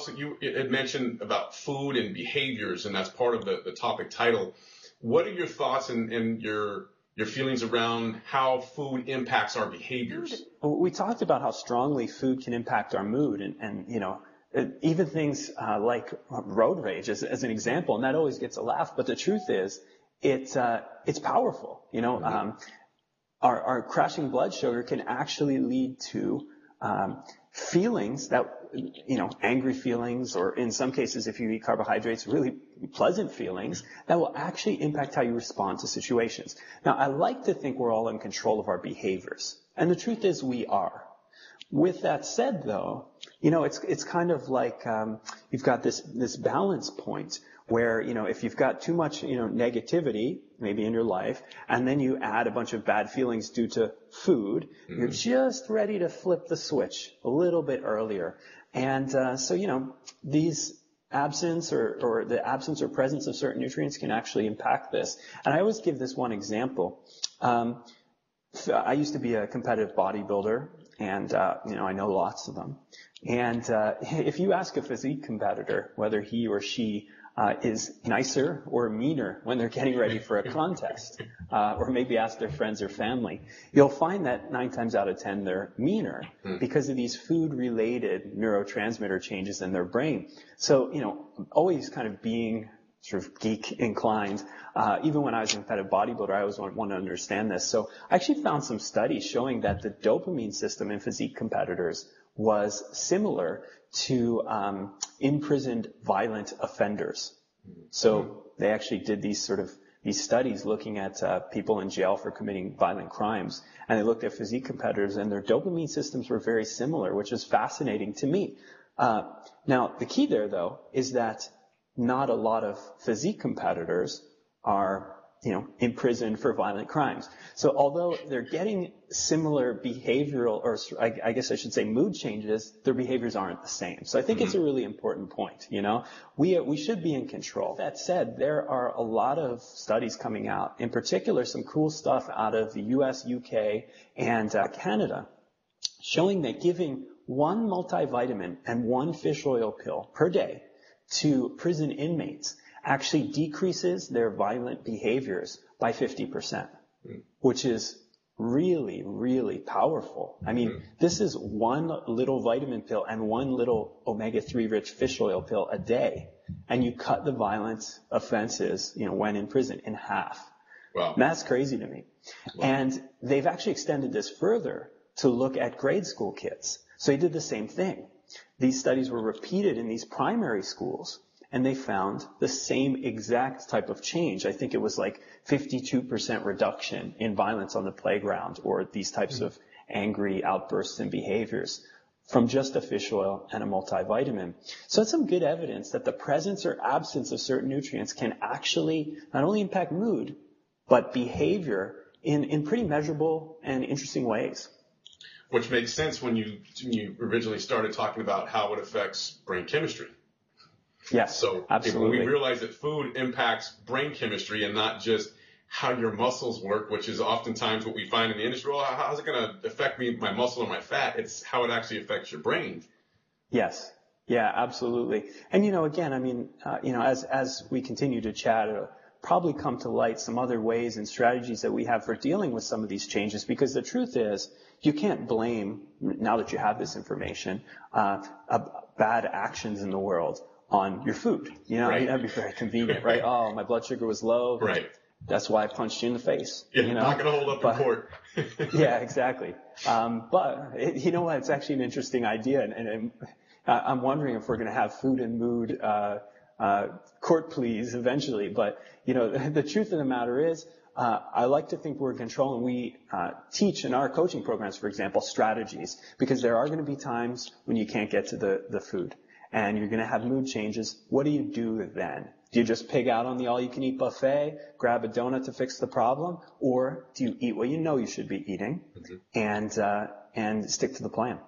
you had mentioned about food and behaviors, and that's part of the topic title. What are your thoughts and your feelings around how food impacts our behaviors? We talked about how strongly food can impact our mood, and you know, even things like road rage as an example, and that always gets a laugh. But the truth is, it's powerful. You know, our crashing blood sugar can actually lead to feelings that, you know, angry feelings, or in some cases, if you eat carbohydrates, really pleasant feelings that will actually impact how you respond to situations. Now, I like to think we're all in control of our behaviors, and the truth is we are. With that said, though, you know, it's kind of like you've got this balance point where, you know, if you've got too much, you know, negativity maybe in your life, and then you add a bunch of bad feelings due to food, you're just ready to flip the switch a little bit earlier. And so, you know, these absence or the absence or presence of certain nutrients can actually impact this. And I always give this one example. I used to be a competitive bodybuilder, and you know, I know lots of them. And if you ask a physique competitor whether he or she is nicer or meaner when they're getting ready for a contest, or maybe ask their friends or family, you'll find that 9 times out of 10 they're meaner because of these food-related neurotransmitter changes in their brain. So, you know, always kind of being sort of geek inclined, even when I was a competitive bodybuilder, I always want to understand this. So I actually found some studies showing that the dopamine system in physique competitors was similar to imprisoned violent offenders. So they actually did these studies looking at people in jail for committing violent crimes, and they looked at physique competitors, and their dopamine systems were very similar, which is fascinating to me. Now, the key there, though, is that not a lot of physique competitors are, you know, imprisoned for violent crimes. So although they're getting similar behavioral, or I guess I should say mood changes, their behaviors aren't the same. So I think it's a really important point, you know. We should be in control. That said, there are a lot of studies coming out, in particular some cool stuff out of the US, UK, and Canada, showing that giving one multivitamin and one fish oil pill per day to prison inmates actually decreases their violent behaviors by 50%, which is really, really powerful. I mean, this is one little vitamin pill and one little omega-3 rich fish oil pill a day, and you cut the violent offenses, you know, when in prison in half. Wow. And that's crazy to me. Wow. And they've actually extended this further to look at grade school kids. So they did the same thing. These studies were repeated in these primary schools, and they found the same exact type of change. I think it was like 52% reduction in violence on the playground, or these types of angry outbursts and behaviors, from just a fish oil and a multivitamin. So that's some good evidence that the presence or absence of certain nutrients can actually not only impact mood, but behavior in pretty measurable and interesting ways. Which makes sense when you originally started talking about how it affects brain chemistry. Yes, so absolutely. When we realize that food impacts brain chemistry and not just how your muscles work, which is oftentimes what we find in the industry. Well, how's it going to affect me, my muscle or my fat? It's how it actually affects your brain. Yes. Yeah, absolutely. And, you know, again, I mean, you know, as we continue to chat, it'll probably come to light some other ways and strategies that we have for dealing with some of these changes, because the truth is, you can't blame, now that you have this information, bad actions in the world on your food. You know, right. I mean, that'd be very convenient, right? Oh, my blood sugar was low. Right. That's why I punched you in the face. Yeah, you know? Not going to hold up in court. Yeah, exactly. But you know what? It's actually an interesting idea, and I'm wondering if we're going to have food and mood court pleas eventually. But you know, the truth of the matter is, I like to think we're in control, and we teach in our coaching programs, for example, strategies, because there are going to be times when you can't get to the food, and you're going to have mood changes. What do you do then? Do you just pig out on the all-you-can-eat buffet, grab a donut to fix the problem, or do you eat what you know you should be eating and stick to the plan?